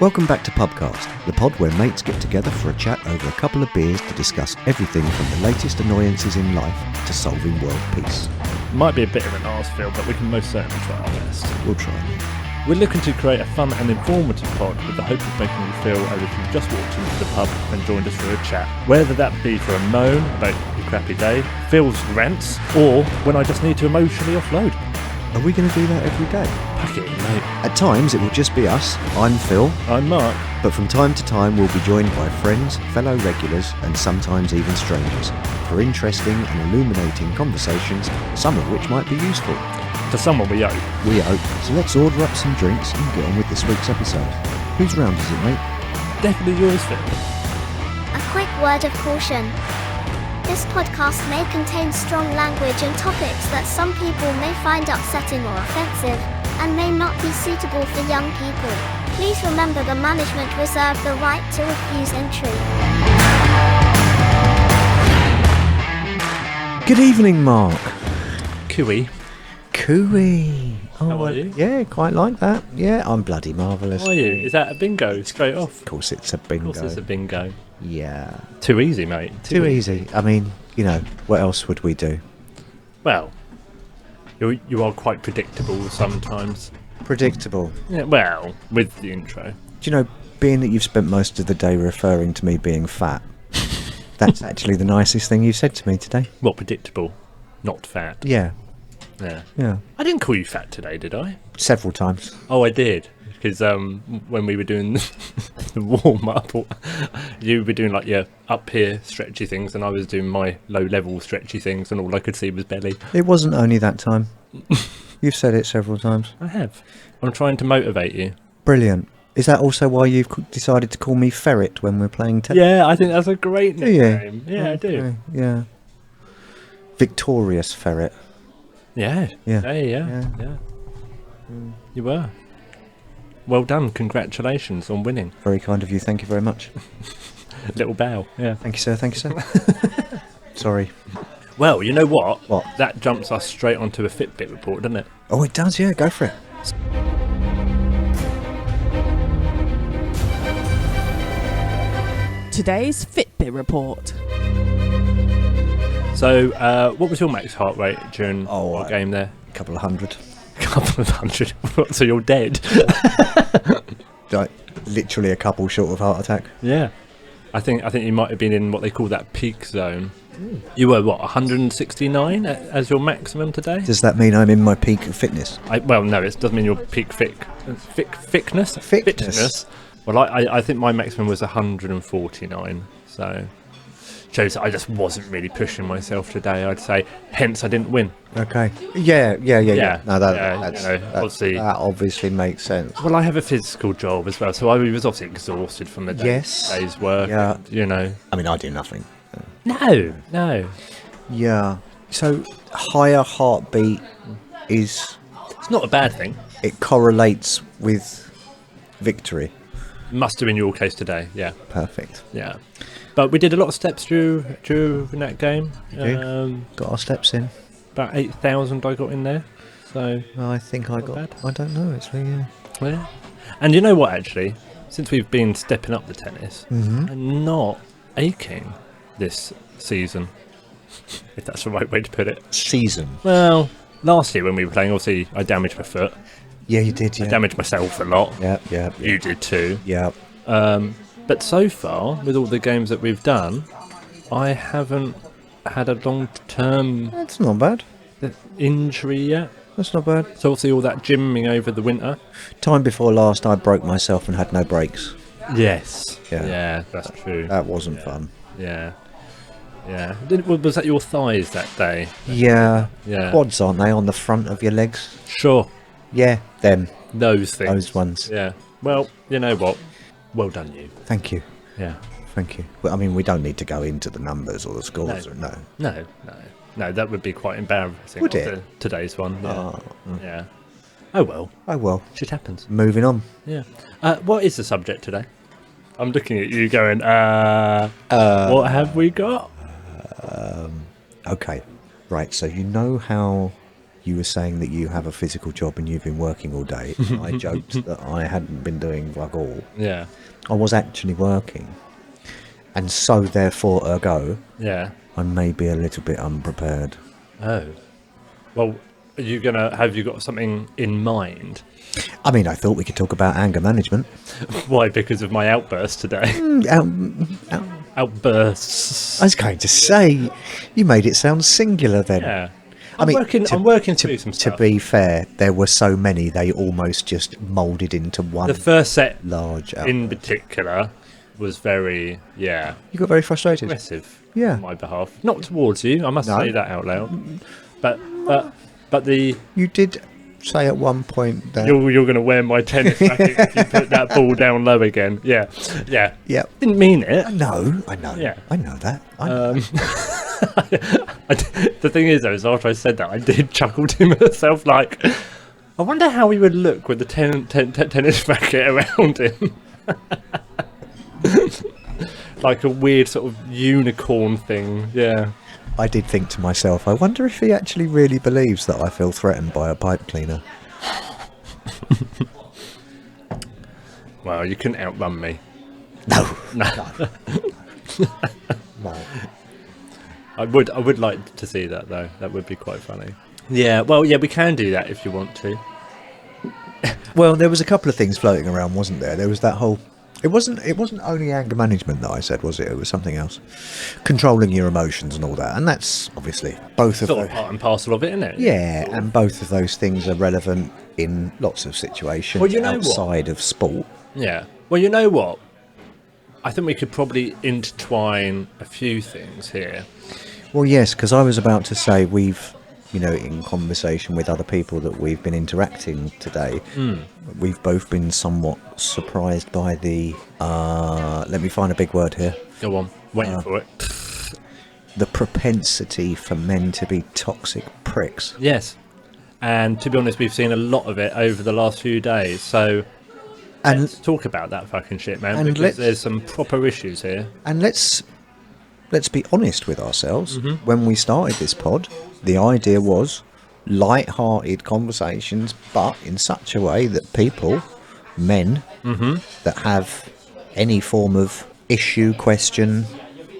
Welcome back to Pubcast, the pod where mates get together for a chat over a couple of beers to discuss everything from the latest annoyances in life to solving world peace. Might be a bit of an arse feel, but we can most certainly try our best. We'll try. We're looking to create a fun and informative pod with the hope of making you feel as if you've just walked into the pub and joined us for a chat. Whether that be for a moan about your crappy day, Phil's rants, or when I just need to emotionally offload. Are we going to do that every day? Pack it in, mate. At times it will just be us. I'm Phil. I'm Mark. But from time to time we'll be joined by friends, fellow regulars and sometimes even strangers for interesting and illuminating conversations, some of which might be useful. To someone we owe. We hope. So let's order up some drinks and get on with this week's episode. Whose round is it, mate? Definitely yours, Phil. A quick word of caution. This podcast may contain strong language and topics that some people may find upsetting or offensive, and may not be suitable for young people. Please remember the management reserve the right to refuse entry. Good evening, Mark. Cooey. Cooey. Oh, How are you? Yeah, quite like that. Yeah, I'm bloody marvellous. How are you? Is that a bingo straight off? Of course it's a bingo. Of course it's a bingo. Yeah. Too easy, mate. Too easy. I mean, you know, what else would we do? Well, you are quite predictable sometimes. Predictable. Yeah, well, with the intro. Do you know, being that you've spent most of the day referring to me being fat, that's actually the nicest thing you've said to me today. What, predictable? Not fat. Yeah. Yeah. Yeah. I didn't call you fat today, did I? Several times. Oh, I did. Because when we were doing the warm-up, you were doing like your up here stretchy things and I was doing my low-level stretchy things and all I could see was belly. It wasn't only that time. You've said it several times. I have. I'm trying to motivate you. Brilliant. Is that also why you've decided to call me Ferret when we're playing tennis? Yeah, I think that's a great Do you? nickname. Yeah, I do. Okay, yeah. Victorious Ferret. Yeah. Yeah. Hey, yeah. You were. Well done. Congratulations on winning. Very kind of you. Thank you very much. Little bow. Yeah. Thank you, sir. Thank you, sir. Sorry. Well, you know what? What? That jumps us straight onto a Fitbit report, doesn't it? Oh, it does, yeah. Go for it. Today's Fitbit report. So, what was your max heart rate during our game there? A couple of hundred. A couple of hundred. So you're dead? Like, literally a couple short of heart attack. Yeah. I think you might have been in what they call that peak zone. You were, what, 169 as your maximum today? Does that mean I'm in my peak of fitness? Well, no, it doesn't mean your peak thickness. Thickness. Well, I think my maximum was 149, so shows that I just wasn't really pushing myself today, I'd say. Hence, I didn't win. Okay. Yeah. No, That's obviously. That obviously makes sense. Well, I have a physical job as well, so I was obviously exhausted from the day's work. Yeah. And, you know. I mean, I do nothing. No. Yeah. So, higher heartbeat is... It's not a bad thing. It correlates with victory. Must do in your case today, yeah. Perfect. Yeah. But we did a lot of steps through in that game. Got our steps in. About 8,000 I got in there. So I think I got... bad. I don't know, actually, yeah. yeah. And you know what, actually? Since we've been stepping up the tennis, Mm-hmm. I'm not aching this season, if that's the right way to put it. Season. Well, last year when we were playing, obviously I damaged my foot. Yeah, you did, yeah. I damaged myself a lot. Yeah. You did too. Yeah. But so far, with all the games that we've done, I haven't had a long-term That's not bad. injury yet. That's not bad. So obviously all that gymming over the winter. Time before last, I broke myself and had no brakes. Yes. Yeah. Yeah, that's true. That wasn't fun. Yeah. Yeah. Was that your thighs that day? Yeah. Yeah. Quads, aren't they, on the front of your legs? Sure. Yeah, them. Those things. Those ones. Yeah. Well, you know what? Well done, you. Thank you. Yeah. Thank you. Well, I mean, we don't need to go into the numbers or the scores. No. No, that would be quite embarrassing. Would after it? Today's one. Yeah. Oh, Yeah. Oh well. Shit happens. Moving on. Yeah. What is the subject today? I'm looking at you going, what have we got? Okay. Right, so you know how you were saying that you have a physical job and you've been working all day. I joked that I hadn't been doing fuck all. Yeah. I was actually working. And so, therefore, ergo, Yeah. I may be a little bit unprepared. Oh. Well, have you got something in mind? I mean, I thought we could talk about anger management. Why? Because of my outburst today. Outbursts. I was going to say, you made it sound singular then. Yeah. I'm working through some To stuff. be fair, there were so many, they almost just moulded into one The first set large outburst. in particular was very, You got very frustrated. aggressive Yeah. on my behalf. Not towards you, I must No. say that out loud. But the You did say at one point that... you're going to wear my tennis racket if you put that ball down low again. Yeah. Yeah. Didn't mean it. I know. Yeah. I know that. I know The thing is, though, is after I said that, I did chuckle to myself, like, I wonder how he would look with the tennis racket around him. Like a weird sort of unicorn thing, yeah. I did think to myself, I wonder if he actually really believes that I feel threatened by a pipe cleaner. Well, you couldn't outrun me. No. No. No. I would like to see that, though. That would be quite funny. Yeah, well, yeah, we can do that if you want to. Well, there was a couple of things floating around, wasn't there? There was that whole... It wasn't only anger management that I said, was it? It was something else. Controlling your emotions and all that. And that's obviously both of Sort of those... part and parcel of it, isn't it? Yeah, and both of those things are relevant in lots of situations Well, you know what? outside of sport. Yeah. Well, you know what? I think we could probably intertwine a few things here. Well, yes, because I was about to say we've, in conversation with other people that we've been interacting today, we've both been somewhat surprised by the, let me find a big word here, Go on, waiting for it. the propensity for men to be toxic pricks. Yes. And to be honest, we've seen a lot of it over the last few days. So And let's talk about that fucking shit, man. and Because let's- there's some proper issues here. And let's be honest with ourselves. Mm-hmm. When we started this pod, the idea was light-hearted conversations, but in such a way that people, men, Mm-hmm. that have any form of issue, question,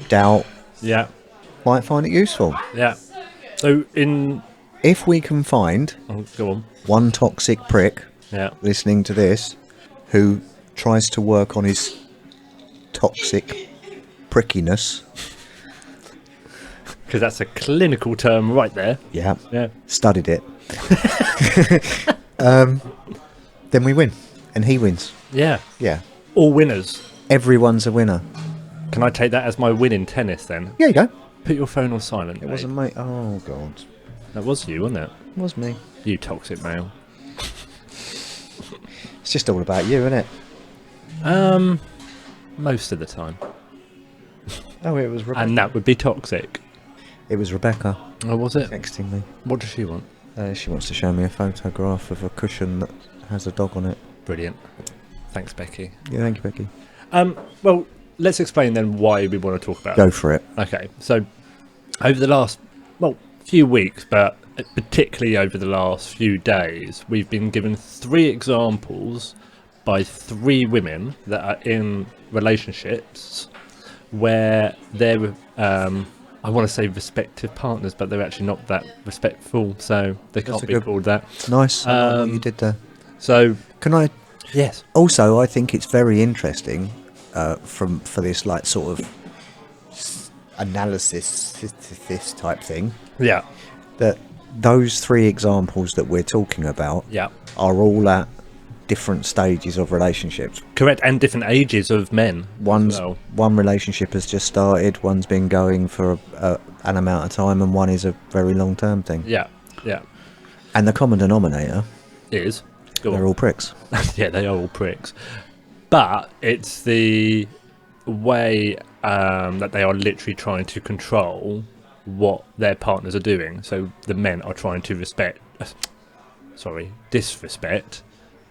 doubt, Yeah. might find it useful. Yeah. So If we can find go on. one toxic prick Yeah. listening to this who tries to work on his toxic prickiness, Because that's a clinical term right there. yeah, Yeah. studied it, then we win, and he wins. Yeah. Yeah, All winners. everyone's a winner. Can I take that as my win in tennis then? Yeah, you go. Put your phone on silent. It mate. wasn't me. Oh god, That was you, wasn't it? it was me. You toxic male. It's just all about you, isn't it? Most of the time. Oh, it was Rebecca. And that would be toxic. It was Rebecca Oh, was it? texting me. What does she want? She wants to show me a photograph of a cushion that has a dog on it. Brilliant. Thanks, Becky. Yeah, thank you, Becky. Well, let's explain then why we want to talk about Go it. for it. Okay, so over the last, few weeks, but particularly over the last few days, we've been given 3 examples by 3 women that are in relationships where they're, I want to say respective partners, but they're actually not that respectful, so they That's can't a be good- called that. Nice. I like what you did there. So, Can I? yes. Also, I think it's very interesting for this like sort of analysis this type thing, Yeah. that those 3 examples that we're talking about Yeah. are all at different stages of relationships. Correct, and different ages of men. as well. One relationship has just started, one's been going for an amount of time, and one is a very long term thing. Yeah. Yeah. And the common denominator, Is. Go they're on. all pricks. Yeah, they are all pricks. But it's the way that they are literally trying to control what their partners are doing. So the men are trying to disrespect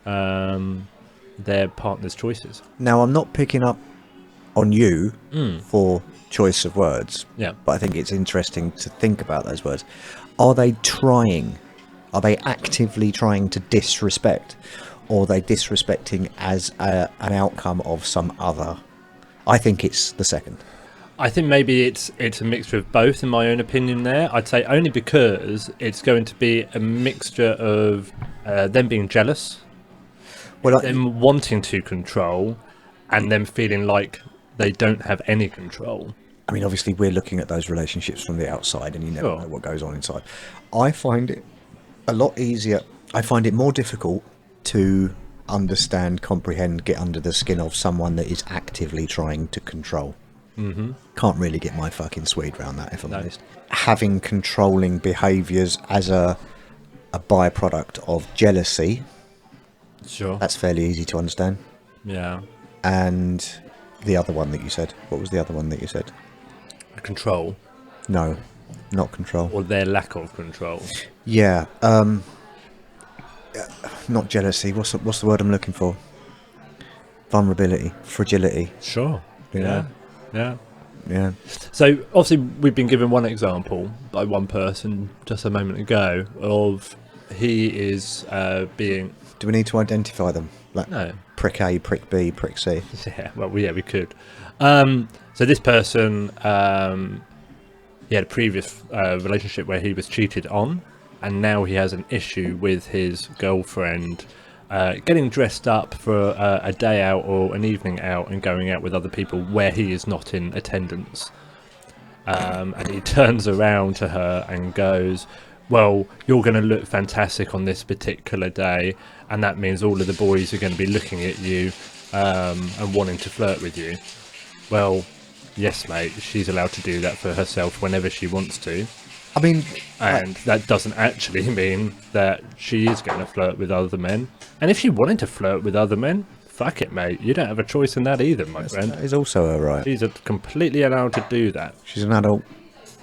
their partner's choices. Now, I'm not picking up on you for choice of words, Yeah. but I think it's interesting to think about those words. Are they trying Are they actively trying to disrespect, or are they disrespecting as an outcome of some other? I think it's the second. I think maybe it's a mixture of both, in my own opinion. There, I'd say only because it's going to be a mixture of them being jealous, Well, them wanting to control, and them feeling like they don't have any control. I mean, obviously, we're looking at those relationships from the outside, and you never Sure. know what goes on inside. I find it a lot easier. I find it more difficult to understand, comprehend, get under the skin of someone that is actively trying to control. Mm-hmm. Can't really get my fucking Swede around that, if I'm honest. Having controlling behaviours as a byproduct of jealousy, Sure. that's fairly easy to understand. Yeah. And the other one that you said, what was the other one that you said? Control, No, not control. or their lack of control. Yeah, not jealousy. What's the word I'm looking for? Vulnerability, fragility. Sure. Yeah. Yeah. Yeah. So obviously we've been given one example by one person just a moment ago of he is being Do we need to identify them? Like no. prick A, prick B, prick C. Yeah, well, yeah, we could. So this person, he had a previous relationship where he was cheated on, and now he has an issue with his girlfriend getting dressed up for a day out or an evening out and going out with other people where he is not in attendance. And he turns around to her and goes, well, you're going to look fantastic on this particular day, and that means all of the boys are going to be looking at you and wanting to flirt with you. Well, yes, mate, she's allowed to do that for herself whenever she wants to. I mean, And that doesn't actually mean that she is going to flirt with other men. And if she wanted to flirt with other men, fuck it, mate. You don't have a choice in that either, my friend. that is also her right. She's completely allowed to do that. She's an adult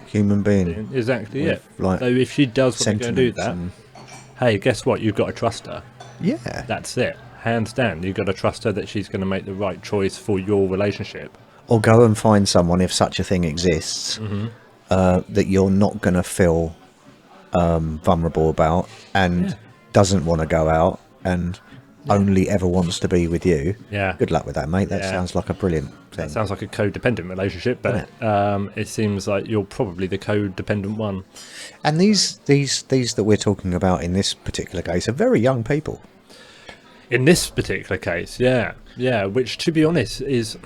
human being. Exactly With, it. like, So if she does want to go and do sentiments that, and- hey, guess what? You've got to trust her. Yeah. That's it. Hands down. You've got to trust her that she's going to make the right choice for your relationship. Or go and find someone, if such a thing exists, Mm-hmm. that you're not going to feel vulnerable about, and Yeah. doesn't want to go out and only ever wants to be with you. Yeah. Good luck with that, mate. That Yeah. sounds like a brilliant thing. That sounds like a codependent relationship, but it seems like you're probably the codependent one. And these that we're talking about in this particular case are very young people. In this particular case, yeah, which to be honest is,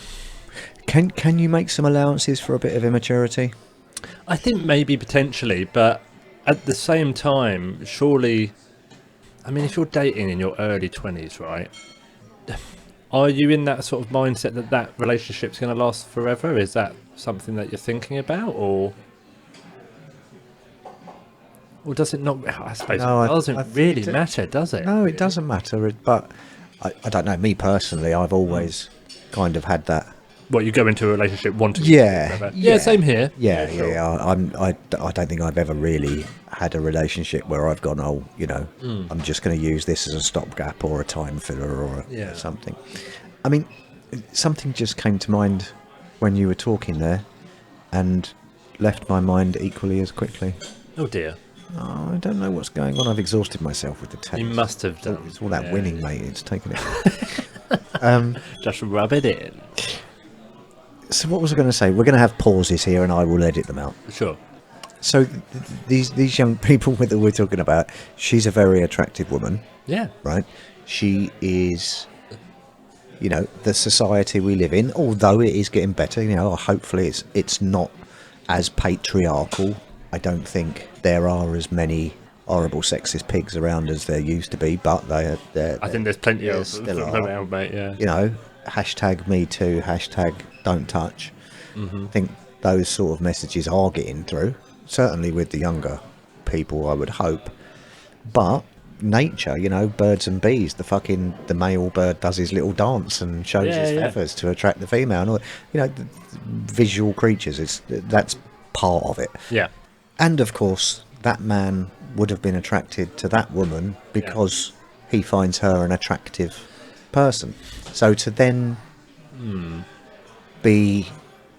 Can you make some allowances for a bit of immaturity? I think maybe potentially, but at the same time, surely, I mean, if you're dating in your early 20s, right, are you in that sort of mindset that that relationship's going to last forever? Is that something that you're thinking about, or does it not? I suppose No, it I doesn't think really it- matter, does it? No, it doesn't matter. But I don't know. Me personally, I've always kind of had that. What, you go into a relationship wanting Yeah, to forever? yeah. Same here. Yeah, sure. I don't think I've ever really had a relationship where I've gone, oh, I'm just going to use this as a stopgap or a time filler or Yeah. something. I mean, something just came to mind when you were talking there, and left my mind equally as quickly. Oh dear. Oh, I don't know what's going on. I've exhausted myself with the text. You must have done. It's all that Yeah. winning, mate. It's taken it. Just rub it in. So what was I going to say? We're going to have pauses here, and I will edit them out. Sure. So these young people that we're talking about, she's a very attractive woman, Yeah. right? She is, the society we live in, although it is getting better, hopefully it's not as patriarchal. I don't think there are as many horrible sexist pigs around as there used to be, but they're I think there's plenty there of still them are. around, mate. Yeah. Hashtag me too, hashtag don't touch. Mm-hmm. I think those sort of messages are getting through, certainly with the younger people, I would hope. But nature, birds and bees, the male bird does his little dance and shows his feathers to attract the female, or the visual creatures, that's part of it. Yeah. And of course that man would have been attracted to that woman because he finds her an attractive person. So to then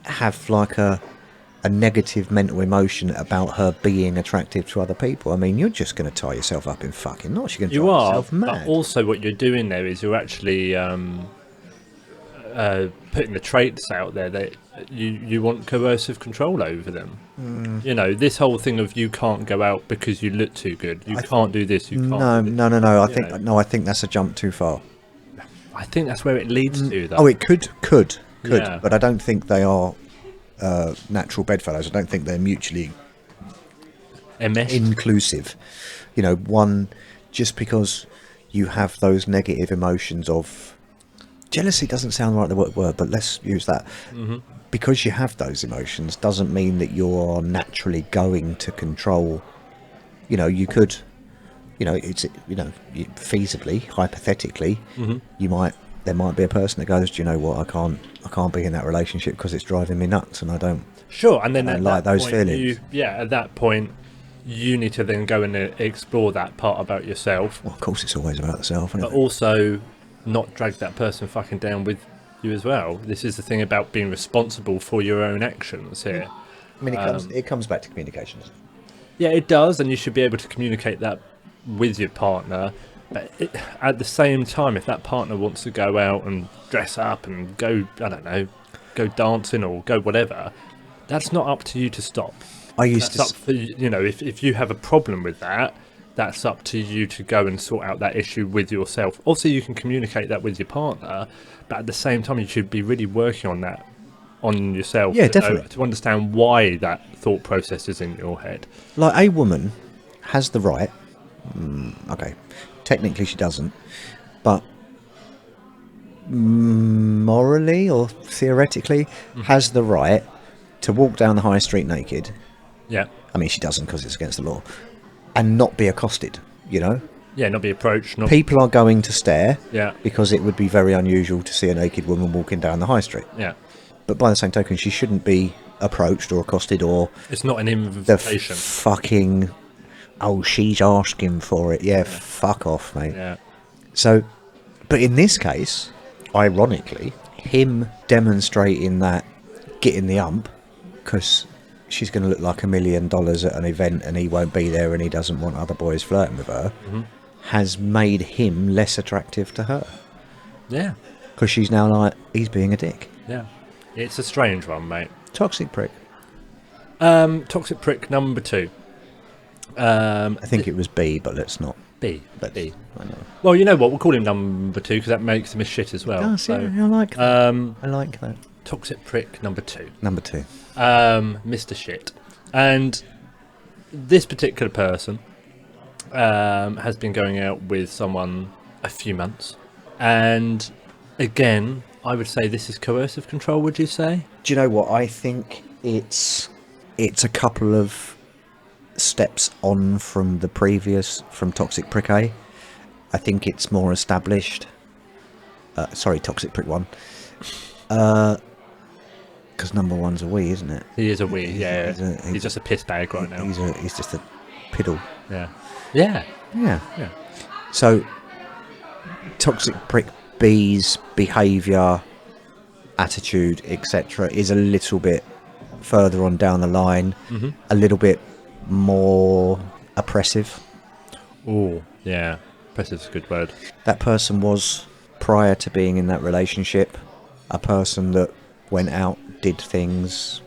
have like a a negative mental emotion about her being attractive to other people, I mean, you're just going to tie yourself up in fucking knots. You're going to You drive are, yourself mad. but also what you're doing there is you're actually putting the traits out there that you want coercive control over them. You know, this whole thing of you can't go out because you look too good, you can't do this, you can't do this. No. I know. think that's a jump too far. I think that's where it leads to, though. Oh, it could, Yeah. but I don't think they are natural bedfellows. I don't think they're mutually MS. inclusive. You know, one, just because you have those negative emotions of jealousy doesn't sound like the word, but let's use that. Because you have those emotions doesn't mean that you're naturally going to control. You know, you could, you know, it's, you know, feasibly, hypothetically, there might be a person that goes, do you know what, I can't be in that relationship because it's driving me nuts, and I don't. Sure, and then I at like that those point, feelings. at that point, you need to then go and explore that part about yourself, Well, of course, it's always about the self, isn't but it? also not drag that person fucking down with you as well. This is the thing about being responsible for your own actions here. I mean, it comes back to communication. Doesn't it? Yeah, it does, and you should be able to communicate that with your partner. But at the same time, if that partner wants to go out and dress up and go, I don't know, go dancing or go whatever, that's not up to you to stop. That's up for, you know, if you have a problem with that, that's up to you to go and sort out that issue with yourself. Also, you can communicate that with your partner, but at the same time, you should be really working on that on yourself. Yeah, to definitely. to understand why that thought process is in your head. Like, a woman has the right. Okay, technically she doesn't, but morally or theoretically has the right to walk down the high street naked. Yeah. I mean, she doesn't because it's against the law, and not be accosted. You know, Yeah, not be approached. Not people are going to stare. Yeah. Because it would be very unusual to see a naked woman walking down the high street. Yeah. But by the same token, she shouldn't be approached or accosted or It's not an the invitation. fucking, oh, she's asking for it. Yeah, fuck off, mate. Yeah. So, but in this case, ironically, him demonstrating that, getting the ump, because she's going to look like $1 million at an event and he won't be there and he doesn't want other boys flirting with her, has made him less attractive to her. Yeah. Because she's now like, he's being a dick. Yeah. It's a strange one, mate. Toxic prick. Toxic prick number 2. I think it was B, but let's not. B. I know. Well, you know what? We'll call him number 2 because that makes him a shit as well. I like that. I like that. Toxic prick number 2. Number 2. Mr. Shit. And this particular person has been going out with someone a few months. And again, I would say this is coercive control, would you say? Do you know what? I think it's a couple of steps on from the previous, from Toxic Prick A. I think it's more established. Sorry, Toxic Prick 1. Because number 1's a wee, isn't it? He is a wee, yeah. He's just a piss bag right now. He's just a piddle. Yeah. Yeah. Yeah. Yeah. So, Toxic Prick B's behaviour, attitude, etc., is a little bit further on down the line, a little bit more oppressive. Oh, yeah. Oppressive's a good word. That person was, prior to being in that relationship, a person that went out, did things.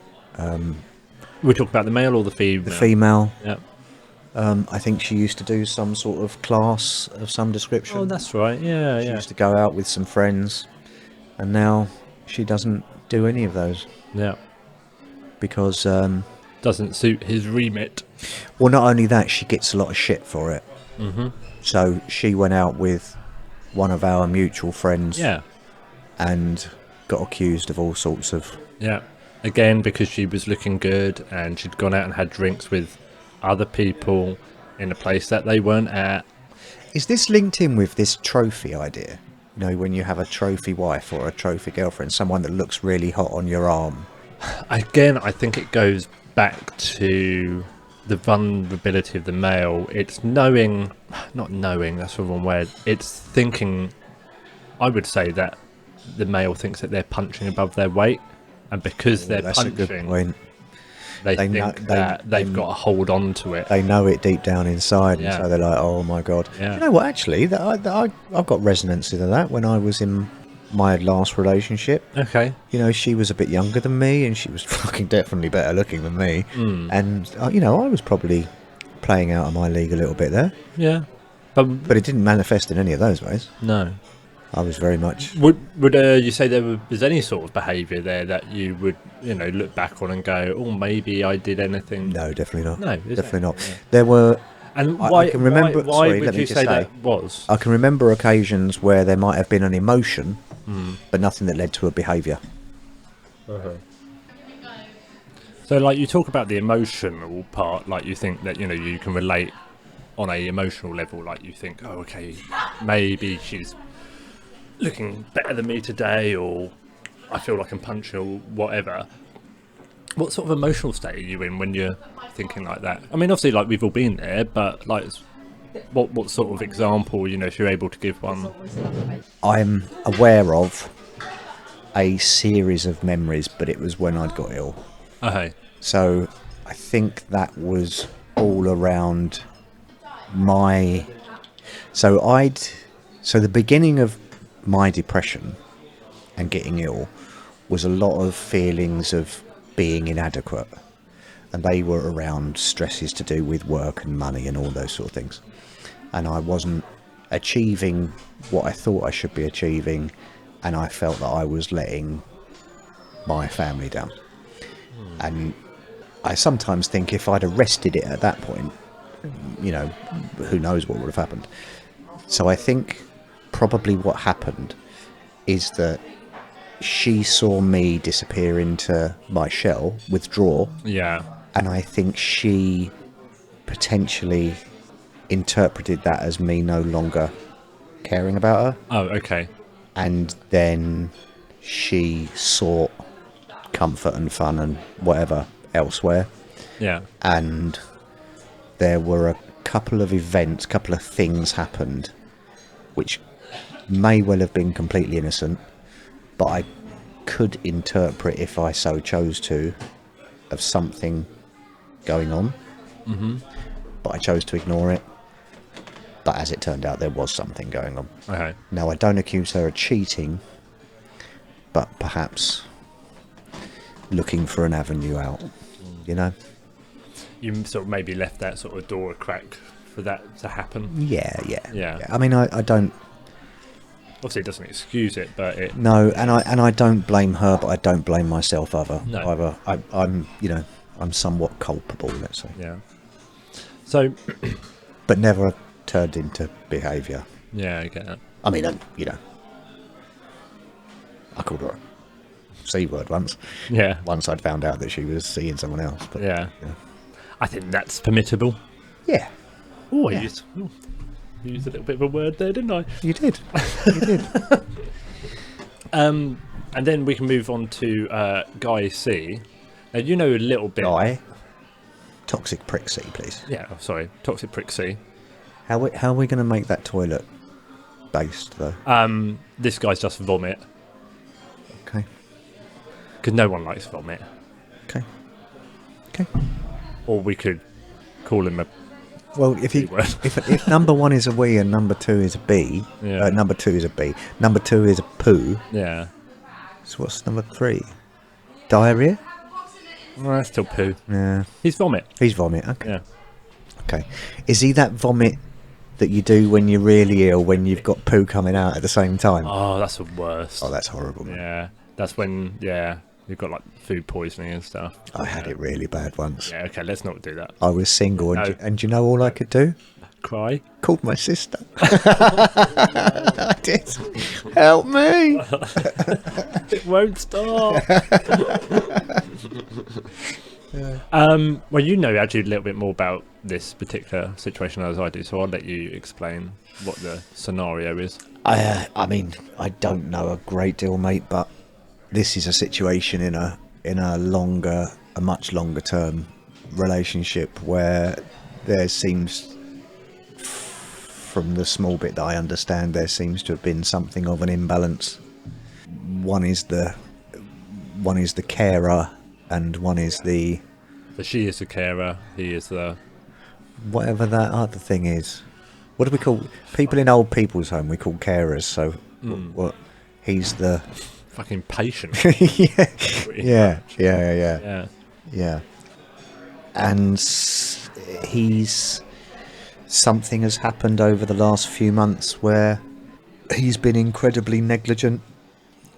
We talk about the male or the female? The female. Yeah. I think she used to do some sort of class of some description. Oh, that's right. Yeah, She yeah. used to go out with some friends, and now she doesn't do any of those Yeah. because, Doesn't suit his remit. well, not only that, she gets a lot of shit for it. So she went out with one of our mutual friends, Yeah. and got accused of all sorts of. Yeah. Again, because she was looking good and she'd gone out and had drinks with other people in a place that they weren't at. Is this linked in with this trophy idea? You know, when you have a trophy wife or a trophy girlfriend, someone that looks really hot on your arm. Again, I think it goes back to the vulnerability of the male. It's knowing, not knowing, that's the wrong word. It's thinking, I would say that the male thinks that they're punching above their weight. And because they're That's a good punching, point. they think that they've got a hold on to it. They know it deep down inside, Yeah. and so they're like, "Oh my god!" Yeah. You know what? Actually, I've got resonance into that. When I was in my last relationship, Okay. you know, she was a bit younger than me, and she was fucking definitely better looking than me. Mm. And you know, I was probably playing out of my league a little bit there, Yeah. but it didn't manifest in any of those ways. No. I was very much. Would you say there was any sort of behaviour there that you would, you know, look back on and go, oh, maybe I did anything? No, definitely not. No, definitely not. Yeah. There were. And I why? can remember. Why sorry, would let me you just say that was? I can remember occasions where there might have been an emotion, Mm. but nothing that led to a behaviour. So, like, you talk about the emotional part, like you think that, you know, you can relate on a emotional level, like you think, oh, okay, maybe she's looking better than me today, or I feel like I'm punching, or whatever. What sort of emotional state are you in when you're thinking like that? I mean, obviously, like, we've all been there, but like, what sort of example, you know, if you're able to give one? I'm aware of a series of memories, but it was when I'd got ill. Okay. So I think that was all around my. So the beginning of my depression and getting ill was a lot of feelings of being inadequate, and they were around stresses to do with work and money and all those sort of things, and I wasn't achieving what I thought I should be achieving, and I felt that I was letting my family down. And I sometimes think if I'd arrested it at that point, you know, who knows what would have happened. So I think probably what happened is that she saw me disappear into my shell, withdraw, Yeah. and I think she potentially interpreted that as me no longer caring about her, Oh, okay. and then she sought comfort and fun and whatever elsewhere. Yeah. And there were a couple of things happened which may well have been completely innocent, but I could interpret, if I so chose to, of something going on. Mm-hmm. But I chose to ignore it. But as it turned out, there was something going on. Okay. Now, I don't accuse her of cheating, but perhaps looking for an avenue out, you know? You sort of maybe left that sort of door a crack for that to happen. Yeah. I mean, I don't. Obviously, it doesn't excuse it, but it. No, and I don't blame her, but I don't blame myself either. No. I'm, you know, I'm somewhat culpable, let's say. Yeah. So. But never turned into behaviour. Yeah, I get it. I mean, you know, I called her a C-word once. Yeah. Once I'd found out that she was seeing someone else. But, Yeah. you know. I think that's permittable. Yeah. Oh, I Yeah. used a little bit of a word there, didn't I? You did. You did. And then we can move on to Guy C. Now, you know a little bit. Guy. Toxic prick C, please. Yeah, sorry. Toxic prick C. How are we going to make that toilet based, though? This guy's just vomit. Okay. Because no one likes vomit. Okay. Okay. Or we could call him a. Well, if number one is a wee and number two is a B, Yeah. number two is a B. Number two is a poo. Yeah. So what's number three? Diarrhea? Well, that's still poo. Yeah. He's vomit. He's vomit. Okay. Yeah. Okay. Is he that vomit that you do when you're really ill, when you've got poo coming out at the same time? Oh, that's the worst. Oh, that's horrible. Man. Yeah. That's when, you've got like food poisoning and stuff. I had it really bad once. Yeah, okay, let's not do that. I was single, No. and you know all I could do? Cry. Called my sister. I did. Help me! It won't stop. Well, you know actually a little bit more about this particular situation as I do, so I'll let you explain what the scenario is. I mean, I don't know a great deal, mate, but this is a situation in a much longer term relationship where there seems, from the small bit that I understand, there seems to have been something of an imbalance. One is the carer and one is the So she is the carer, he is the... Whatever that other thing is. What do we call people in old people's home? We call carers. So what? He's the fucking patient. yeah, Pretty yeah, much. yeah. Yeah. And he's something has happened over the last few months where he's been incredibly negligent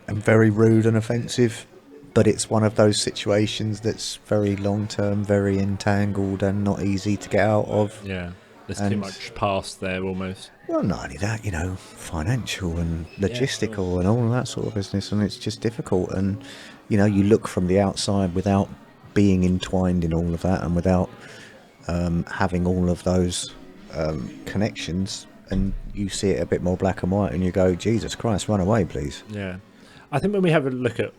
and very rude and offensive. But it's one of those situations that's very long term, very entangled, and not easy to get out of. Yeah. There's too And- much past there almost. Well, not only that, financial and Yeah, logistical sure. and all of that sort of business, and it's just difficult. And you look from the outside without being entwined in all of that, and without having all of those connections, and you see it a bit more black and white, and you go, Jesus Christ, run away, please. Yeah. I think when we have a look at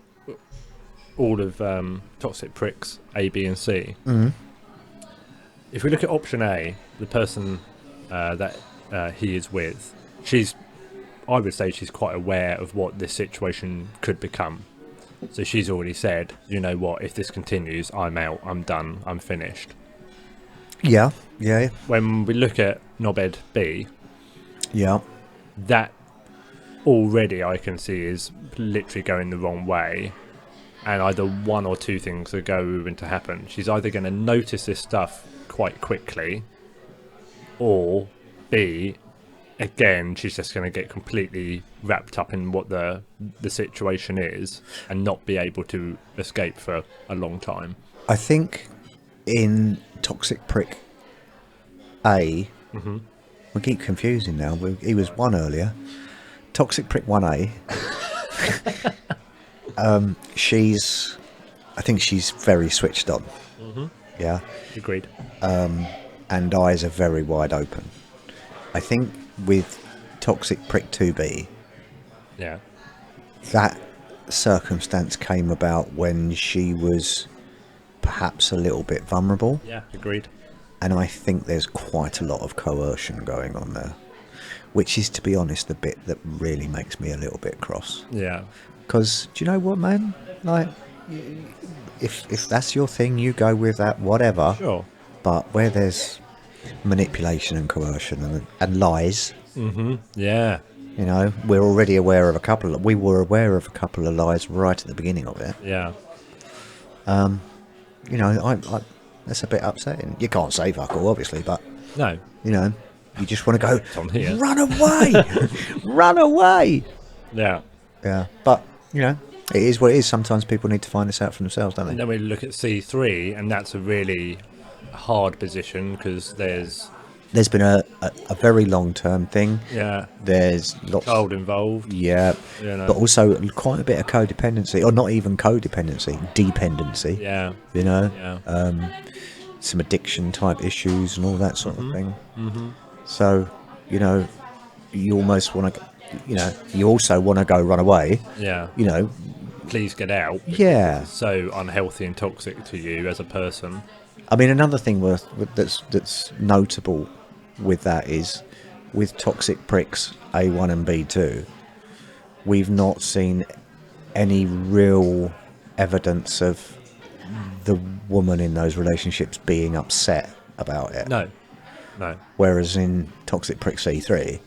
all of Toxic Pricks A, B and C, if we look at option A, the person that he is with, I would say she's quite aware of what this situation could become. So she's already said, you know what, if this continues, I'm out, I'm done, I'm finished. Yeah. When we look at Knobhead B, Yeah. that already I can see is literally going the wrong way, and either one or two things are going to happen. She's either going to notice this stuff quite quickly, or B, again, she's just going to get completely wrapped up in what the situation is and not be able to escape for a long time. I think in Toxic Prick A, we keep confusing now. He was one earlier. Toxic Prick 1A. I think she's very switched on. Yeah. Agreed. And eyes are very wide open. I think with Toxic Prick 2B, Yeah. that circumstance came about when she was perhaps a little bit vulnerable. Yeah. Agreed. And I think there's quite a lot of coercion going on there, which is, to be honest, the bit that really makes me a little bit cross. Yeah. Because, do you know what, man? Like, if that's your thing, you go with that, whatever. Sure. But where there's manipulation and coercion and lies, Yeah. we're already aware of we were aware of a couple of lies right at the beginning of it. Yeah. I that's a bit upsetting. You can't say fuck all, obviously, but, No. you just want to go, It's on here. run away! Run away! Yeah. Yeah, but, it is what it is. Sometimes people need to find this out for themselves, don't And they? then we look at C3, and that's a really hard position because there's There's been a very long-term thing. yeah There's lots child involved. Yeah, You know. but also quite a bit of codependency, or not even codependency, dependency. Yeah. Yeah. Some addiction type issues and all that sort of thing. So, you almost want to, you also want to go run away. Yeah. Please get out. Yeah. It's so unhealthy and toxic to you as a person. I mean, another thing that's notable with that is with Toxic Pricks A1 and B2, we've not seen any real evidence of the woman in those relationships being upset about it. No. Whereas in Toxic Prick C3,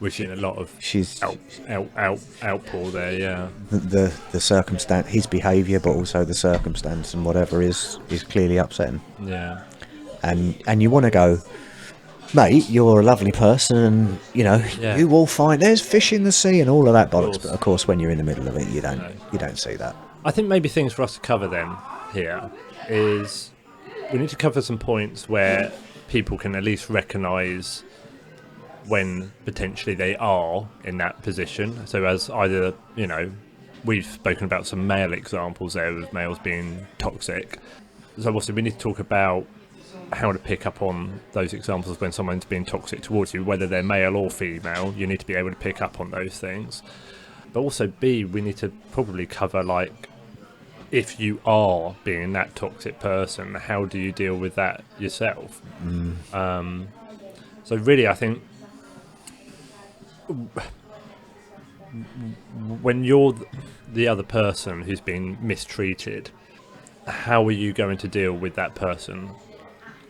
We've seen a lot of she's outpour there. Yeah. the circumstance, his behaviour, but also the circumstance and whatever is clearly upsetting. Yeah. And you want to go, mate, you're a lovely person, and you will find there's fish in the sea and all of that bollocks. But of course, when you're in the middle of it, you don't see that. I think maybe things for us to cover then here is we need to cover some points where people can at least recognise when potentially they are in that position. So as either, we've spoken about some male examples there of males being toxic. So obviously we need to talk about how to pick up on those examples when someone's being toxic towards you, whether they're male or female. You need to be able to pick up on those things. But also B, we need to probably cover if you are being that toxic person, how do you deal with that yourself? So really, I think when you're the other person who's been mistreated, how are you going to deal with that person?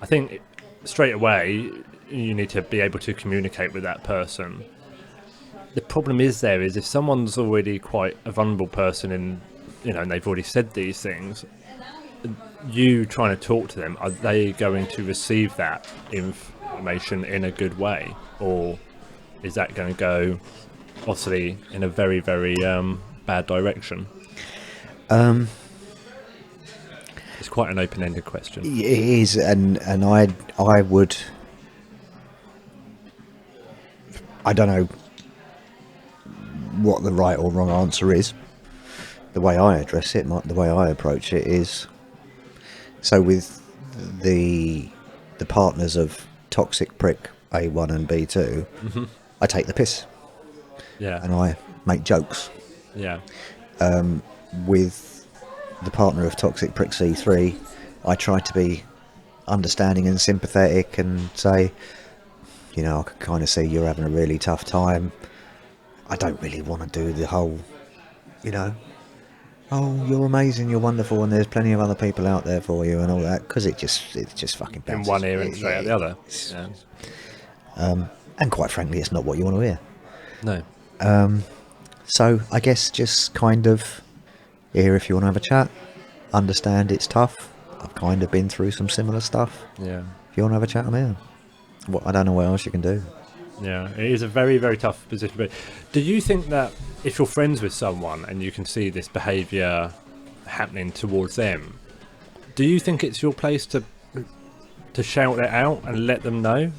I think straight away you need to be able to communicate with that person. The problem is if someone's already quite a vulnerable person and they've already said these things, you trying to talk to them, are they going to receive that information in a good way, or is that going to go obviously in a very, very bad direction? It's quite an open-ended question. It is, and I would, I don't know what the right or wrong answer is. The way I address it, the way I approach it is, so with the partners of toxic prick A1 and B2, I take the piss. Yeah. And I make jokes. Yeah. With the partner of toxic prick C3, I try to be understanding and sympathetic and say, I can kind of see you're having a really tough time. I don't really want to do the whole, oh, you're amazing, you're wonderful, and there's plenty of other people out there for you and all that, because it's just fucking bounces. In one ear and straight out the other. Yeah. And quite frankly, it's not what you want to hear. No. So I guess just kind of here if you want to have a chat, understand it's tough. I've kind of been through some similar stuff. Yeah. If you want to have a chat, I'm here. I don't know what else you can do. Yeah, it is a very, very tough position. But do you think that if you're friends with someone and you can see this behaviour happening towards them, do you think it's your place to shout it out and let them know?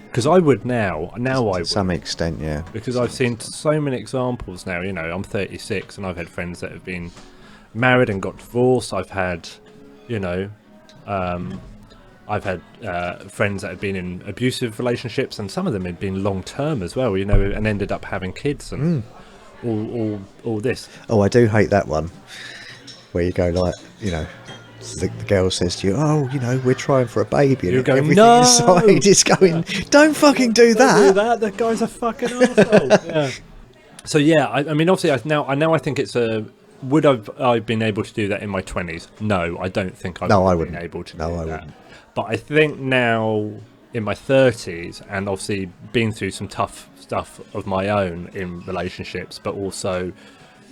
Because I would now I would. To some extent, yeah. Because I've seen so many examples now. I'm 36 and I've had friends that have been married and got divorced. I've had, friends that have been in abusive relationships, and some of them have been long term as well. And ended up having kids and all this. Oh, I do hate that one where you go like, the girl says to you, oh, we're trying for a baby, and you're going, everything no! inside is going, don't fucking do that. Don't do that. That guy's a fucking arsehole. Yeah. So yeah, I mean, obviously, I think it's a. Would I've been able to do that in my 20s? No, I don't think I would have been able to do that. No, I wouldn't. But I think now in my 30s, and obviously been through some tough stuff of my own in relationships, but also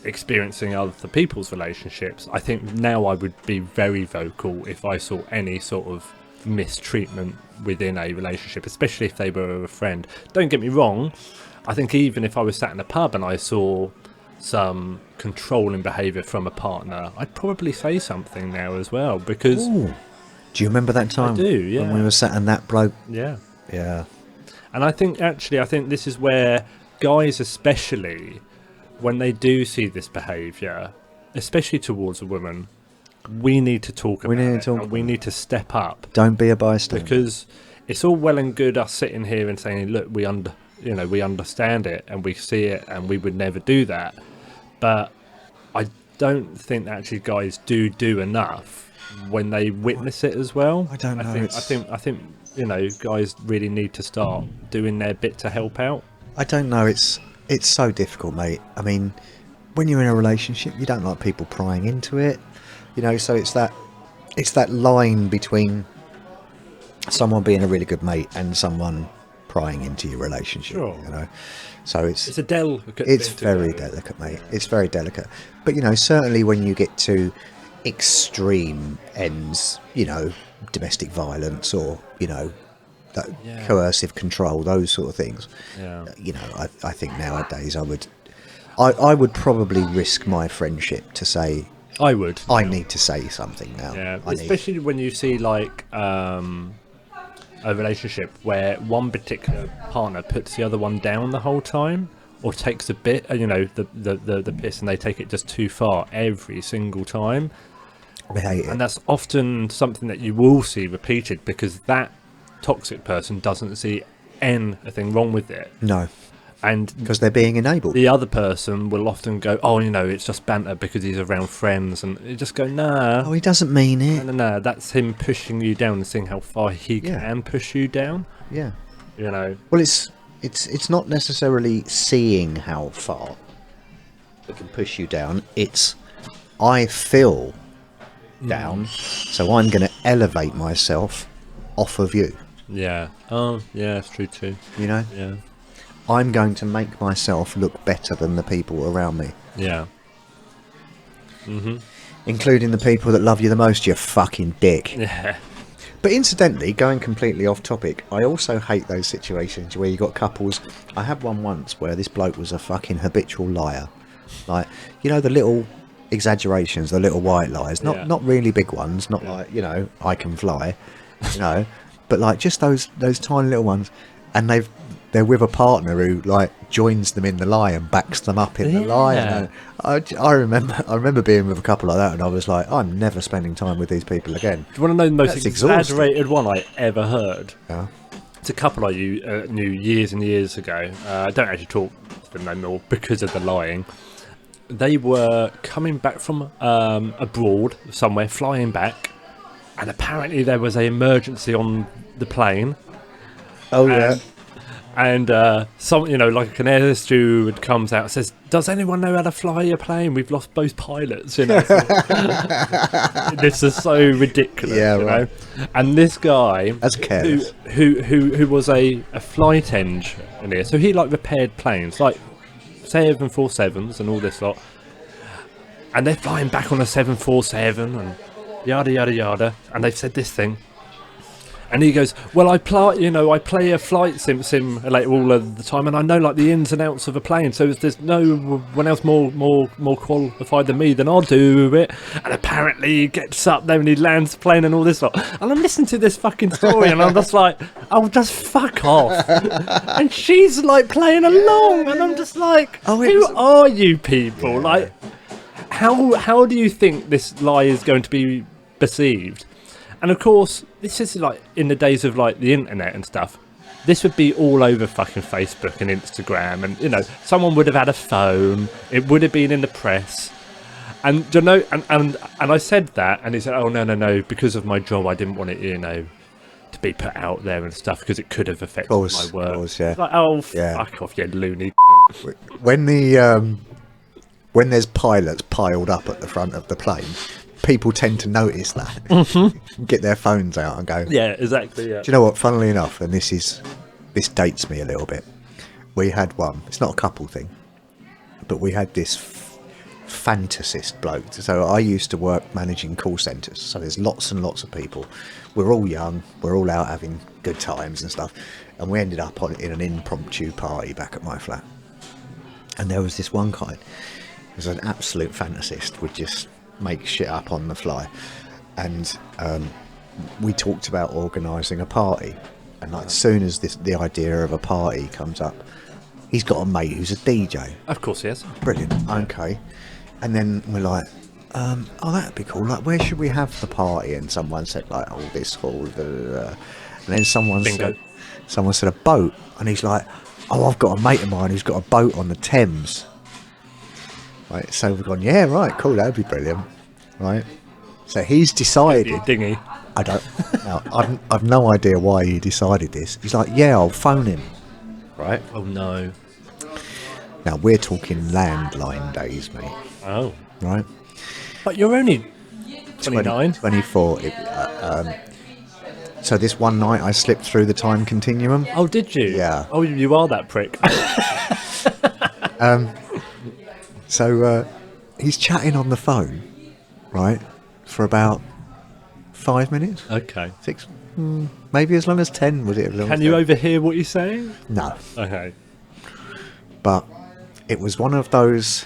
experiencing other people's relationships, I think now I would be very vocal if I saw any sort of mistreatment within a relationship, especially if they were a friend. Don't get me wrong, I think even if I was sat in a pub and I saw some controlling behaviour from a partner, I'd probably say something now as well, because Ooh. Do you remember that time? I do, yeah. When we were sat in that bloke? Yeah. And I think this is where guys especially, when they do see this behaviour, especially towards a woman, we need to talk about it. And we need to step up. Don't be a bystander. Because it's all well and good us sitting here and saying, look, we understand it and we see it and we would never do that. But I don't think that actually guys do enough when they witness it as well. I don't know. I think guys really need to start doing their bit to help out. I don't know. It's so difficult, mate. I mean, when you're in a relationship, you don't like people prying into it. So it's that line between someone being a really good mate and someone prying into your relationship. Sure. So it's a delicate. It's very delicate, mate. It's very delicate. But certainly when you get to extreme ends, domestic violence or coercive control, those sort of things. I think nowadays I would probably risk my friendship to say I need to say something now. Yeah, especially when you see like a relationship where one particular partner puts the other one down the whole time, or takes a bit, the piss, and they take it just too far every single time. I hate it. And that's often something that you will see repeated, because that toxic person doesn't see anything wrong with it. No. And because they're being enabled. The other person will often go, oh, it's just banter because he's around friends, and you just go, nah. Oh, he doesn't mean it. No, that's him pushing you down and seeing how far he can push you down. Yeah. Well, it's not necessarily seeing how far it can push you down. It's, I feel down, so I'm going to elevate myself off of you. Yeah. Oh, yeah, that's true too. You know, Yeah. I'm going to make myself look better than the people around me, Yeah. including the people that love you the most. You fucking dick. Yeah. But incidentally, going completely off topic, I also hate those situations where you got couples. I had one once where this bloke was a fucking habitual liar. Like, you know, the little exaggerations, the little white lies, not really big ones, not like, you know, I can fly, you know, but like just those tiny little ones, and they're with a partner who like joins them in the lie and backs them up in the lie. And I remember being with a couple like that, and I was like, I'm never spending time with these people again. Do you want to know the most That's exaggerated one I ever heard? Yeah. It's a couple I knew years and years ago. I don't actually talk to them no more because of the lying. They were coming back from abroad somewhere, flying back, and apparently there was an emergency on the plane. Oh yeah. And some, you know, like an air steward comes out and says, "Does anyone know how to fly a plane? We've lost both pilots." You know, this is so ridiculous. Yeah, you right. know? And this guy, That's careless. who was a flight engineer, so he like repaired planes, like 747s and all this lot. And they're flying back on a 747 and yada yada yada. And they've said this thing. And he goes, "Well, I play a flight simulator all of the time, and I know like the ins and outs of a plane. So if there's no one else more qualified than me, then I'll do it." And apparently he gets up there and he lands the plane and all this lot. And I'm listening to this fucking story, and I'm just like, "Oh, just fuck off!" And she's like playing along, and I'm just like, "Who are you people? Yeah. Like, how do you think this lie is going to be perceived?" And of course, this is like in the days of like the internet and stuff. This would be all over fucking Facebook and Instagram, and you know, someone would have had a phone. It would have been in the press, and you know, and I said that, and he said, "Oh no, because of my job, I didn't want it, you know, to be put out there and stuff because it could have affected my work." Of course, yeah. It's like, oh, Yeah. fuck off, you loony. When when there's pilots piled up at the front of the plane, people tend to notice that, get their phones out and go, Yeah, exactly. Yeah. do you know what, funnily enough, and this dates me a little bit, we had one, it's not a couple thing, but we had this fantasist bloke. So I used to work managing call centres, so there's lots and lots of people, we're all young, we're all out having good times and stuff, and we ended up in an impromptu party back at my flat, and there was this one guy who was an absolute fantasist, would just make shit up on the fly, and we talked about organising a party, and like as soon as the idea of a party comes up, he's got a mate who's a DJ. Of course, yes. Brilliant. Okay. And then we're like, oh, that'd be cool, like where should we have the party? And someone said like, oh, this hall, blah, blah, blah. And then someone said a boat, and he's like, oh, I've got a mate of mine who's got a boat on the Thames. Right, so we've gone, yeah, right, cool, that'd be brilliant, right? So he's decided. Dinghy. I don't. Now, I've no idea why he decided this. He's like, yeah, I'll phone him, right? Oh no. Now we're talking landline days, mate. Oh. Right? But you're only 29. 24. So this one night I slipped through the time continuum. Oh, did you? Yeah. Oh, you are that prick. So he's chatting on the phone, right, for about 5 minutes, Okay. 6, maybe as long as 10. Was it? As long Can as you 10? overhear what he's saying? No, Okay. but it was one of those.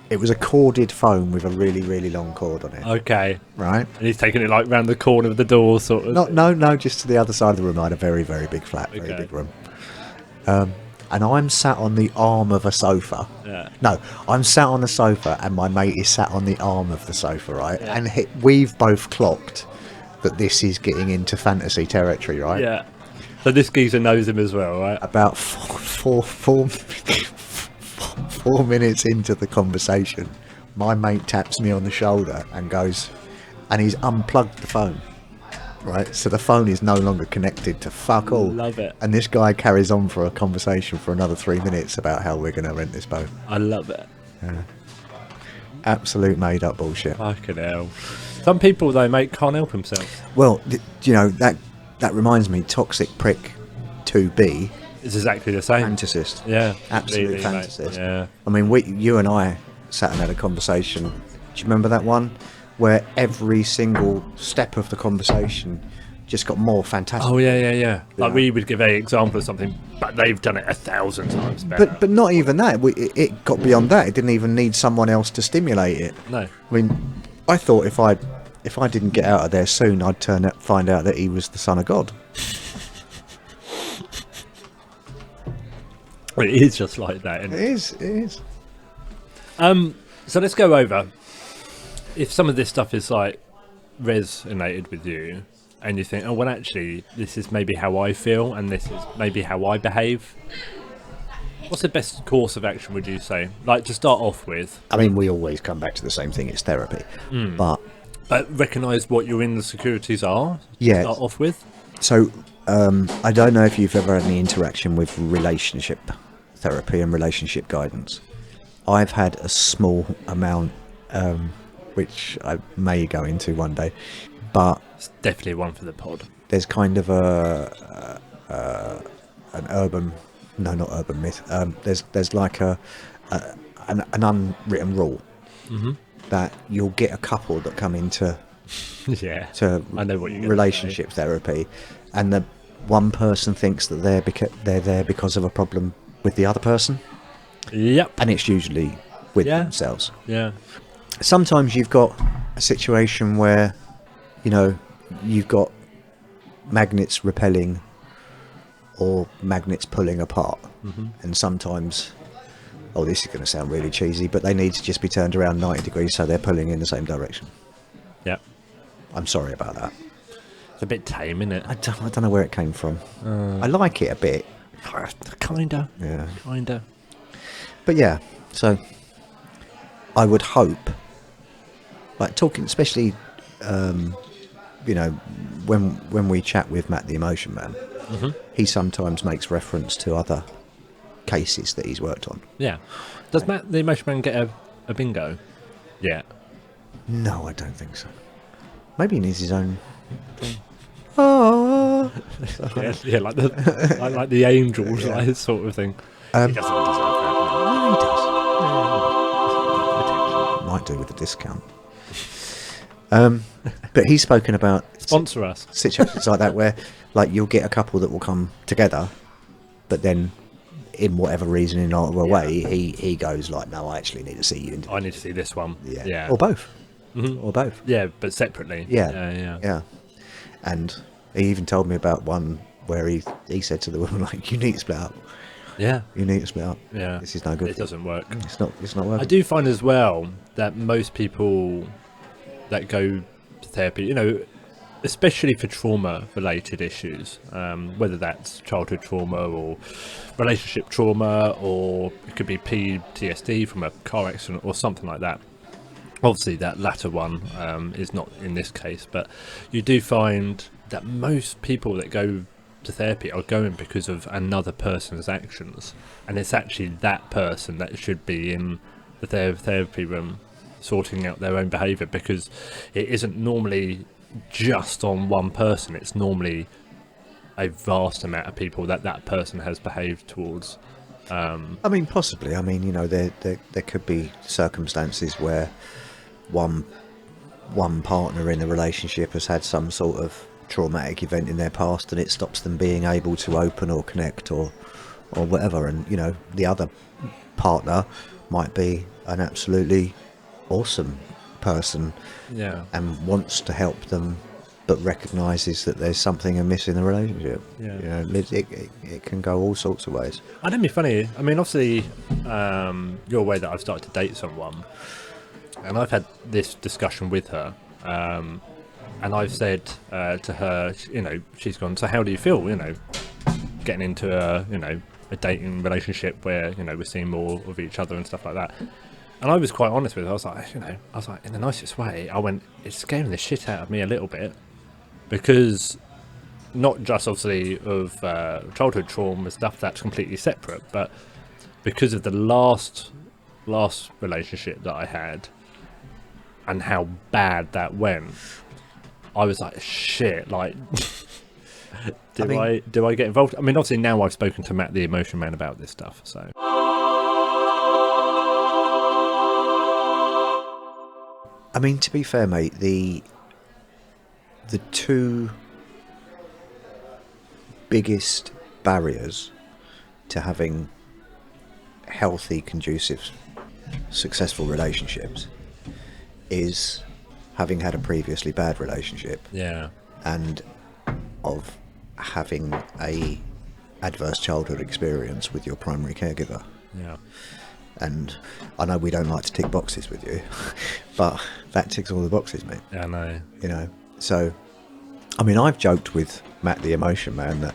It was a corded phone with a really, really long cord on it, Okay. right? And he's taking it like round the corner of the door, sort of. No, just to the other side of the room. I had a very, very big flat, very Okay. big room. And I'm sat on the arm of a sofa. Yeah. No, I'm sat on the sofa, and my mate is sat on the arm of the sofa, right? Yeah. And we've both clocked that this is getting into fantasy territory, right? Yeah. So this geezer knows him as well, right? About four minutes into the conversation, my mate taps me on the shoulder and goes, and he's unplugged the phone. Right, so the phone is no longer connected to fuck all. Love it. And this guy carries on for a conversation for another 3 minutes about how we're going to rent this boat. I love it. Absolute made up bullshit. Fucking hell. Some people, though, mate, can't help themselves. Well, you know, that reminds me, Toxic Prick 2B, It's exactly the same. fantasist. Yeah. Absolute completely, mate. fantasist. Yeah. I mean, you and I sat and had a conversation. Do you remember that one? Where every single step of the conversation just got more fantastic. Oh, yeah. Like, Yeah. we would give a example of something, but they've done it 1,000 times better. But not even that. It got beyond that. It didn't even need someone else to stimulate it. No. I mean, I thought if I didn't get out of there soon, I'd find out that he was the son of God. It is just like that, isn't it? It is. So let's go over. If some of this stuff is like resonated with you, and you think, oh well, actually, this is maybe how I feel, and this is maybe how I behave. What's the best course of action, would you say? Like, to start off with, I mean, we always come back to the same thing. It's therapy. But recognise what your insecurities are. Yeah. To start off with. so I don't know if you've ever had any interaction with relationship therapy and relationship guidance. I've had a small amount, which I may go into one day, but It's definitely one for the pod. there's kind of an urban, no, not urban myth. There's like an unwritten rule that you'll get a couple that come into Yeah. to I know what you're gonna relationship therapy, and the one person thinks that they're there because of a problem with the other person, Yep. and it's usually with Yeah. themselves. Yeah. Sometimes you've got a situation where, you know, you've got magnets repelling or magnets pulling apart, and sometimes, oh, this is going to sound really cheesy, but they need to just be turned around 90 degrees so they're pulling in the same direction. Yep. I'm sorry about that. It's a bit tame, isn't it? I don't know where it came from. I like it a bit. Kinda. Yeah. Kinda. But yeah, so I would hope, like talking, especially, you know, when we chat with Matt the Emotion Man, he sometimes makes reference to other cases that he's worked on. Yeah. Does Matt the Emotion Man get a bingo? Yeah. No, I don't think so. Maybe he needs his own thing. Oh, Yeah, like the angels, Yeah. like this sort of thing. Um, He doesn't deserve that. no, he does. Might do with a discount. But he's spoken about Sponsor us. situations like that where, like, you'll get a couple that will come together, but then, in whatever reason, in our way, he goes like, "No, I actually need to see you." I need to see this one. Yeah. Or both. Or both. Yeah, but separately. Yeah. Yeah. And he even told me about one where he said to the woman, like, "You need to split up. Yeah. You need to split up. Yeah. This is no good. It doesn't work. It's not working." I do find as well that most people that go to therapy, you know, especially for trauma-related issues, whether that's childhood trauma or relationship trauma, or it could be PTSD from a car accident or something like that. Obviously, that latter one is not in this case, but you do find that most people that go to therapy are going because of another person's actions, and it's actually that person that should be in the therapy room sorting out their own behaviour, because it isn't normally just on one person. It's normally a vast amount of people that person has behaved towards. I mean, possibly. I mean, you know, there could be circumstances where one partner in the relationship has had some sort of traumatic event in their past, and it stops them being able to open or connect or whatever. And, you know, the other partner might be an absolutely awesome person Yeah. and wants to help them, but recognises that there's something amiss in the relationship. Yeah. You know, it can go all sorts of ways. I don't be funny. I mean, obviously, you're aware that I've started to date someone, and I've had this discussion with her, and I've said to her, you know, she's gone, "So how do you feel, you know, getting into a dating relationship where, you know, we're seeing more of each other and stuff like that?" And I was quite honest with her. I was like, in the nicest way, I went, "It's scaring the shit out of me a little bit, because not just obviously of childhood trauma stuff, that's completely separate, but because of the last relationship that I had, and how bad that went, I was like, shit, like, do I get involved? I mean, obviously now I've spoken to Matt the Emotion Man about this stuff, so. I mean, to be fair, mate, the two biggest barriers to having healthy, conducive, successful relationships is having had a previously bad relationship Yeah. and of having a adverse childhood experience with your primary caregiver. Yeah. And I know we don't like to tick boxes with you, but that ticks all the boxes, mate. Yeah, I know. You know, so I mean, I've joked with Matt the Emotion Man that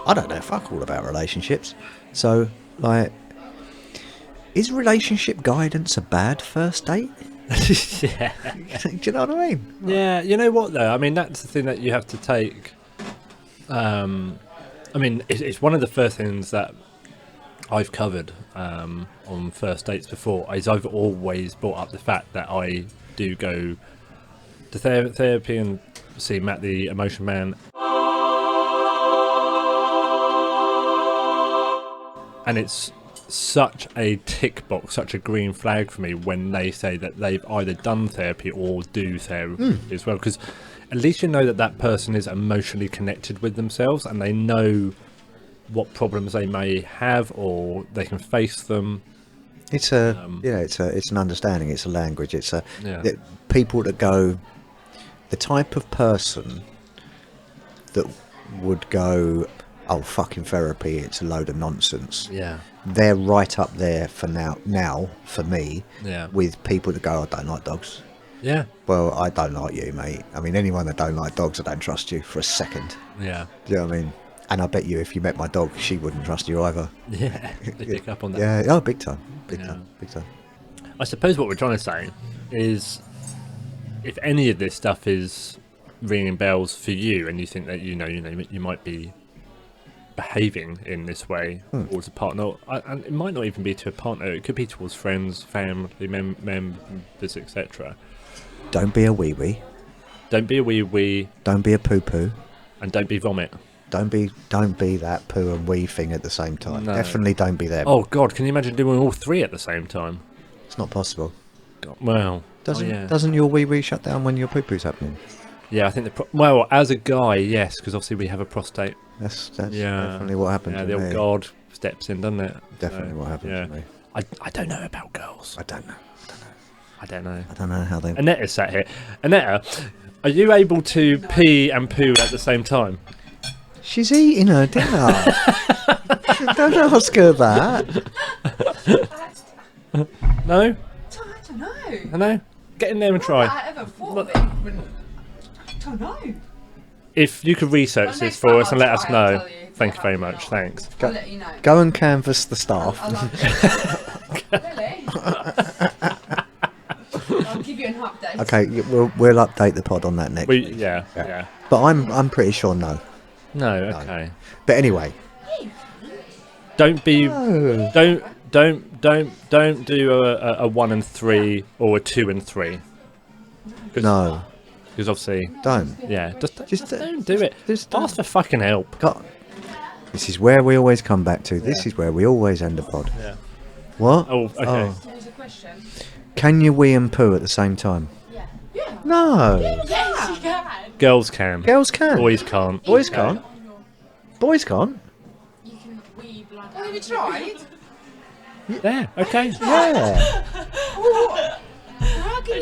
I don't know fuck all about relationships. So, like, is relationship guidance a bad first date? Yeah. Do you know what I mean? Yeah, you know what though? I mean, that's the thing that you have to take. I mean, it's one of the first things that I've covered on first dates before. Is I've always brought up the fact that I do go to therapy and see Matt the Emotion Man, and it's such a tick box, such a green flag for me when they say that they've either done therapy or do therapy as well, because at least you know that that person is emotionally connected with themselves and they know what problems they may have or they can face them. It's it's an understanding. It's a language. It's Yeah. people that go, the type of person that would go, oh, fucking therapy, it's a load of nonsense. Yeah. They're right up there for now for me, Yeah. with people that go, I don't like dogs. Yeah. Well, I don't like you, mate. I mean, anyone that don't like dogs, I don't trust you for a second. Yeah. Do you know what I mean? And I bet you if you met my dog, she wouldn't trust you either. Yeah. They pick up on that. Yeah, oh, big time. Big Yeah. time. Big time. I suppose what we're trying to say is, if any of this stuff is ringing bells for you, and you think that you might be behaving in this way towards a partner, and it might not even be to a partner. It could be towards friends, family members, etc. Don't be a wee-wee. Don't be a wee-wee, Don't be a poo-poo. and don't be vomit. Don't be that poo and wee thing at the same time. No. Definitely don't be them. Oh God, can you imagine doing all three at the same time? It's not possible. God, well, Doesn't yeah. your wee-wee shut down when your poo-poo's happening? Yeah, I think well, as a guy, yes, because obviously we have a prostate. That's Yeah. definitely what happened Yeah, to the me. old God steps in, doesn't it? Definitely what happened yeah. to me. I don't know about girls. I don't know. I don't know. I don't know how they... Annetta's sat here. Annetta, are you able to pee and poo at the same time? She's eating her dinner. Don't ask her that. No? I don't know. I know. Get in there and try. I ever thought of it. I don't know. If you could research Well, this next for time us and I'll let us try and know. tell you if Thank I you very have or much. not. Thanks. I'll let you know. Go and canvass the staff. I love it. Really? I'll give you an update. Okay, we'll update the pod on that next week. Yeah. But I'm pretty sure no. No, okay. But anyway, Don't be. No. Don't do a 1 and 3 or a 2 and 3. no, Because obviously, don't. yeah, just Just don't do it. just don't. Ask for fucking help. God. This is where we always come back to. This is where we always end the pod. Yeah. What? Oh, okay. Here's a question. Can you wee and poo at the same time? Yeah. No. Yes, you can. Girls can. Girls can. Boys can't. Boys can't. Boys can't. You can wee blood. Oh, have you tried? Yeah. Okay. Yeah.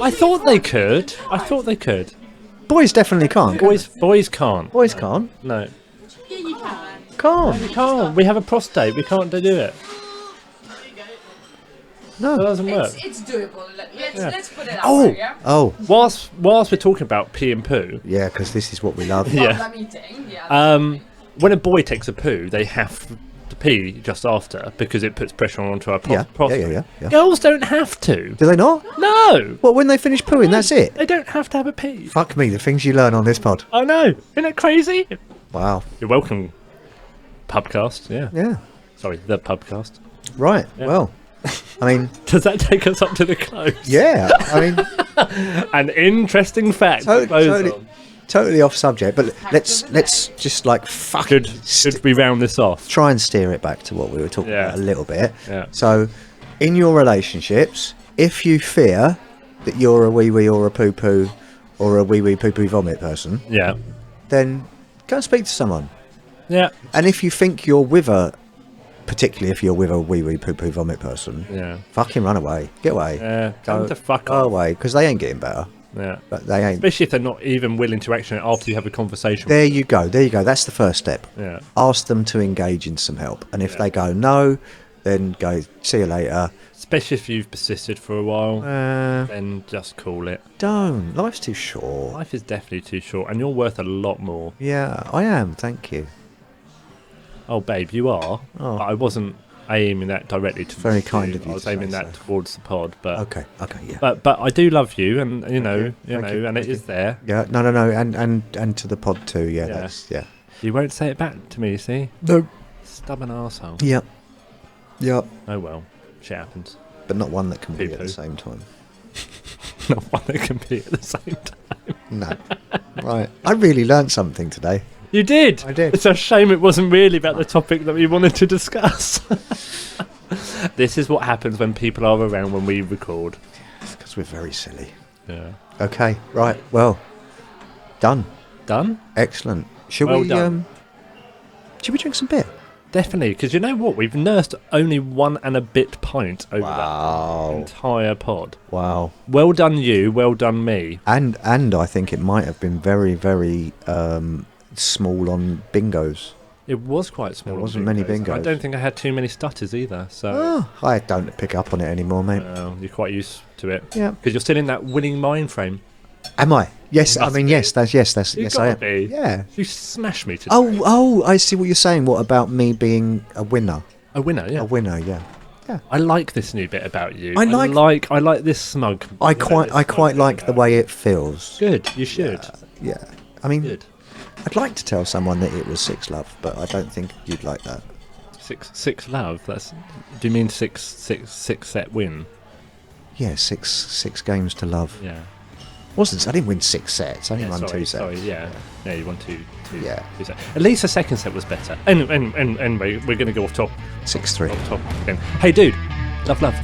I thought they could. Boys definitely can't. Boys can't. Boys can't. No. Yeah, you can. Can't. We can't. We have a prostate. We can't do it. No. That doesn't work. It's doable. Yeah. Let's put it out Oh. there, yeah? Oh. Whilst we're talking about pee and poo, Yeah, because this is what we love. Yeah. I'm eating. Yeah. When a boy takes a poo, they have to pee just after because it puts pressure onto our Yeah. prostate. Yeah. Girls don't have to. Do they not? No. What, when they finish pooing, that's it? They don't have to have a pee. Fuck me, the things you learn on this pod. I know. Isn't it crazy? Wow. You're welcome, Pubcast. Yeah. Yeah. Sorry, the Pubcast. Right. Yeah. Well, I mean, Does that take us up to the close? yeah. I mean, An interesting fact. totally off subject, but let's just like fucking Should we round this off? try and steer it back to what we were talking Yeah. about a little bit. Yeah. So, in your relationships, if you fear that you're a wee wee or a poo poo or a wee wee poo poo vomit person, Yeah. then go and speak to someone. Yeah. And if you think you're with a, particularly if you're with a wee wee poo poo vomit person, Yeah. fucking run away, get away, Yeah. Tell them to fuck go off. away, because they ain't getting better. Yeah. But they ain't. Especially if they're not even willing to action it after you have a conversation. There you go. That's the first step. Yeah. Ask them to engage in some help, and if Yeah. they go no, then go see you later. Especially if you've persisted for a while, then just call it. Don't. Life's too short. Life is definitely too short, and you're worth a lot more. Yeah, I am. Thank you. Oh, babe, you are. Oh. But I wasn't aiming that directly to Very you. kind of you I was to aiming say that so. towards the pod, but Okay. Yeah. but I do love you, and you know, Thank you. and it is there. Yeah. No. And to the pod too. Yeah. Yeah. That's yeah. You won't say it back to me, you see? No. Stubborn arsehole. Yep. Yep. Oh well, shit happens. But not one that can be at Poo-poo. the same time. Not one that can be at the same time. No. Right. I really learnt something today. You did. I did. It's a shame it wasn't really about the topic that we wanted to discuss. This is what happens when people are around when we record. Because we're very silly. Yeah. Okay. Right. Well. Done. Done? Excellent. Should Well we done. Should we drink some beer? Definitely, because you know what? We've nursed only 1 and a bit pint over Wow. that entire pod. Wow. Well done you, well done me. And I think it might have been very, very small on bingos. It was quite small. There on wasn't many I bingos. don't think I had too many stutters either, so Oh, I don't pick up on it anymore, mate. you're quite used to it. Yeah. Because you're still in that winning mind frame. Am I? Yes. You I must mean, be. yes. That's yes. You've Yes. I gotta am. be. Yeah. You smashed me today. Oh! I see what you're saying. What about me being a winner? A winner, yeah. A winner, yeah. I like this new bit about you. I like this smug. I you know, quite this I smug quite bit like the about way it feels. Good, you should. Yeah. I mean, Good. I'd like to tell someone that it was 6 love, but I don't think you'd like that. Six love. That's. Do you mean six set win? Yeah, six games to love. Yeah. I didn't win 6 sets. I only won 2 sets. Sorry, yeah. Yeah, you won two. Yeah. 2 sets. At least the second set was better. Anyway, we're going to go off 6-3. top again. Hey, dude. Love. Love.